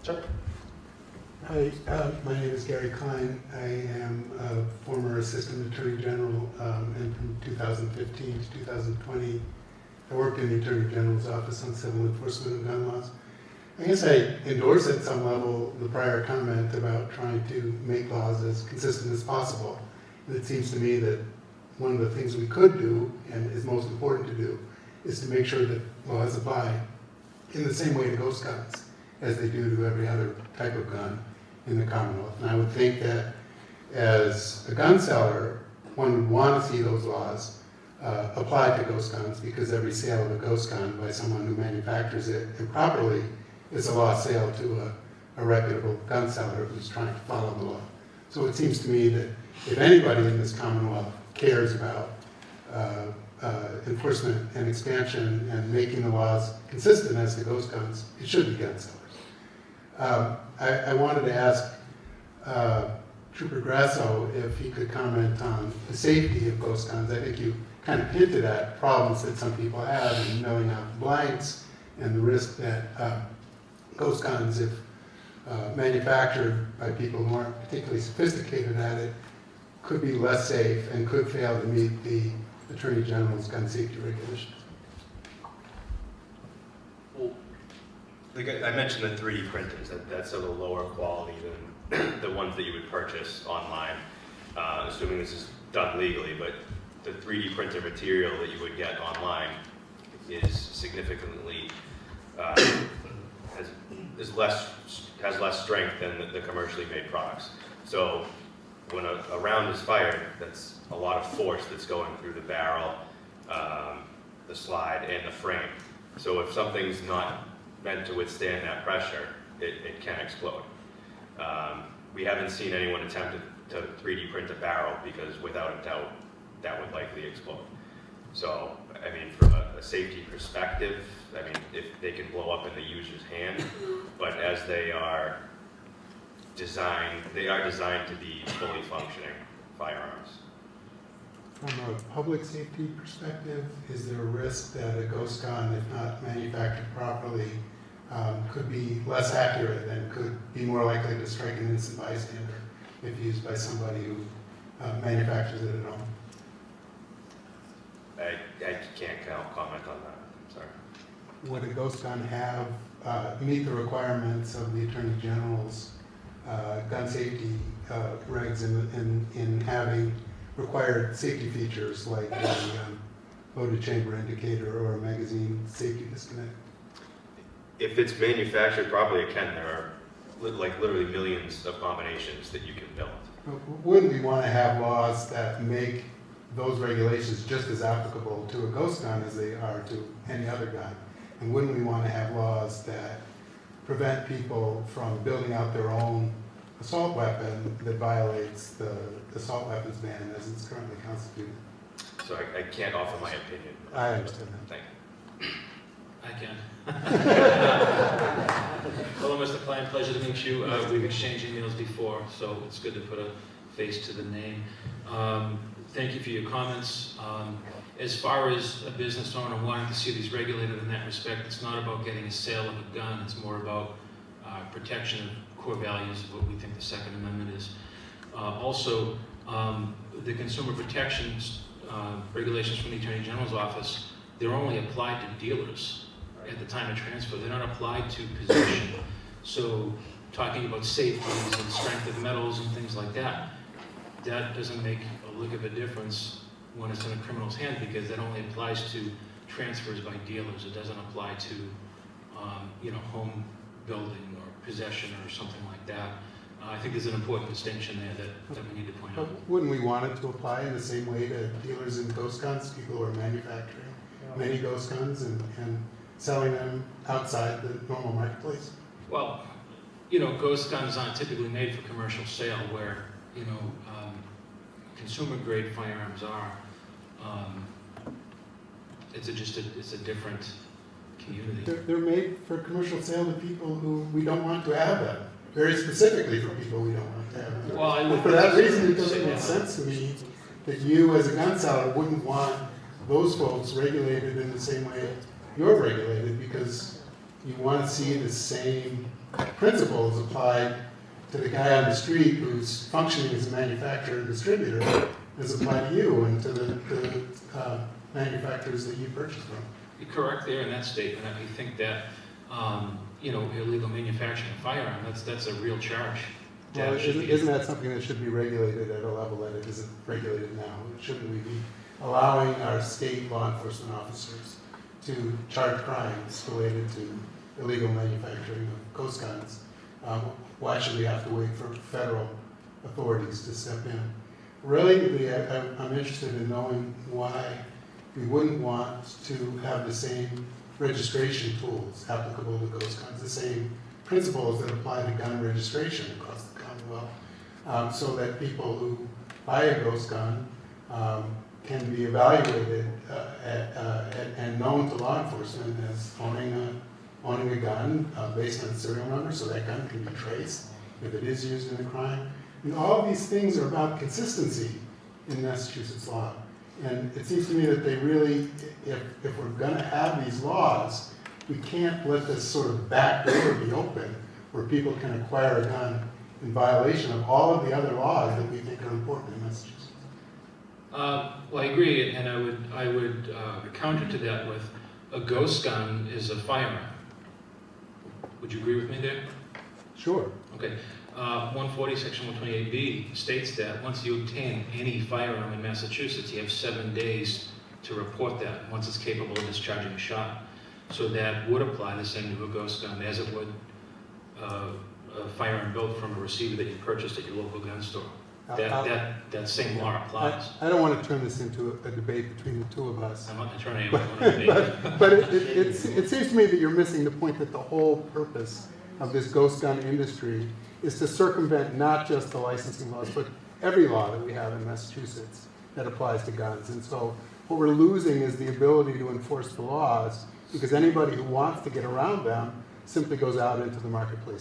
Sure. Hi, my name is Gary Klein. I am a former Assistant Attorney General, and from 2015 to 2020, I worked in the Attorney General's Office on civil enforcement and gun laws. I guess I endorse at some level the prior comment about trying to make laws as consistent as possible. And it seems to me that one of the things we could do, and is most important to do, is to make sure that laws apply in the same way to ghost guns as they do to every other type of gun in the Commonwealth. And I would think that as a gun seller, one would want to see those laws applied to ghost guns, because every sale of a ghost gun by someone who manufactures it improperly is a lost sale to a reputable gun seller who's trying to follow the law. So it seems to me that if anybody in this Commonwealth cares about enforcement and expansion and making the laws consistent as to ghost guns, it should be gun sellers. I wanted to ask Trooper Grasso if he could comment on the safety of ghost guns. I think you kind of hinted at problems that some people have in knowing out the blanks and the risk that ghost guns, if manufactured by people who aren't particularly sophisticated at it, could be less safe and could fail to meet the Attorney General's gun safety regulations. Well, I mentioned the 3D printers. That's a little lower quality than the ones that you would purchase online, assuming this is done legally. But the 3D printer material that you would get online is significantly has less strength than the commercially made products. So when a round is fired, that's a lot of force that's going through the barrel, the slide, and the frame. So if something's not meant to withstand that pressure, it can explode. We haven't seen anyone attempt to 3D print a barrel, because without a doubt, that would likely explode. So, I mean, from a safety perspective, I mean, if they can blow up in the user's hand, but as they are designed to be fully functioning firearms. From a public safety perspective, is there a risk that a ghost gun, if not manufactured properly, could be less accurate and could be more likely to strike an innocent bystander if used by somebody who manufactures it at home? I can't comment on that. I'm sorry. Would a ghost gun meet the requirements of the Attorney General's gun safety regs in having required safety features like a loaded chamber indicator or a magazine safety disconnect? If it's manufactured properly, it can. There are literally millions of combinations that you can build. Wouldn't we want to have laws that make those regulations just as applicable to a ghost gun as they are to any other gun? And wouldn't we want to have laws that prevent people from building out their own assault weapon that violates the assault weapons ban as it's currently constituted? So I can't offer my opinion. I understand that. Thank you. I can. Hello, Mr. Klein. Pleasure to meet you. We've exchanged emails before, so it's good to put a face to the name. Thank you for your comments. As far as a business owner wanting to see these regulated in that respect, it's not about getting a sale of a gun. It's more about protection of core values of what we think the Second Amendment is. Also, the consumer protections regulations from the Attorney General's office, they're only applied to dealers at the time of transfer. They're not applied to possession. So talking about safeties and strength of metals and things like that, that doesn't make a lick of a difference when it's in a criminal's hand, because that only applies to transfers by dealers. It doesn't apply to home building or possession or something like that. I think there's an important distinction there that we need to point out. Wouldn't we want it to apply in the same way to dealers in ghost guns, people who are manufacturing many ghost guns and selling them outside the normal marketplace? Well, ghost guns aren't typically made for commercial sale, where, consumer-grade firearms are. It's a different community. They're made for commercial sale to people who we don't want to have them. Very specifically for people we don't want to have them. Well, And for that reason, it doesn't make sense to me that you, as a gun seller, wouldn't want those folks regulated in the same way you're regulated, because you want to see the same principles applied to the guy on the street who's functioning as a manufacturer and distributor as applied to you and to the manufacturers that you purchase from. You're correct there in that statement. I think that, illegal manufacturing of firearm, that's a real charge. Well, That should be- isn't that something that should be regulated at a level that it isn't regulated now? Shouldn't we be allowing our state law enforcement officers to charge crimes related to illegal manufacturing of ghost guns? Why should we have to wait for federal authorities to step in? Really, I'm interested in knowing why we wouldn't want to have the same registration tools applicable to ghost guns, the same principles that apply to gun registration across the Commonwealth, so that people who buy a ghost gun can be evaluated and known to law enforcement as owning a gun based on a serial number, so that gun can be traced if it is used in a crime. And all of these things are about consistency in Massachusetts law. And it seems to me that they really, if we're going to have these laws, we can't let this sort of back door be open where people can acquire a gun in violation of all of the other laws that we think are important in Massachusetts. Well, I agree, and I would counter to that with a ghost gun is a firearm. Would you agree with me there? Sure. Okay. 140, Section 128B states that once you obtain any firearm in Massachusetts, you have 7 days to report that once it's capable of discharging a shot. So that would apply the same to a ghost gun as it would a firearm built from a receiver that you purchased at your local gun store. That same law applies. I don't want to turn this into a debate between the two of us. I'm not an attorney. I want to debate. But it seems to me that you're missing the point that the whole purpose of this ghost gun industry is to circumvent not just the licensing laws, but every law that we have in Massachusetts that applies to guns. And so what we're losing is the ability to enforce the laws because anybody who wants to get around them simply goes out into the marketplace.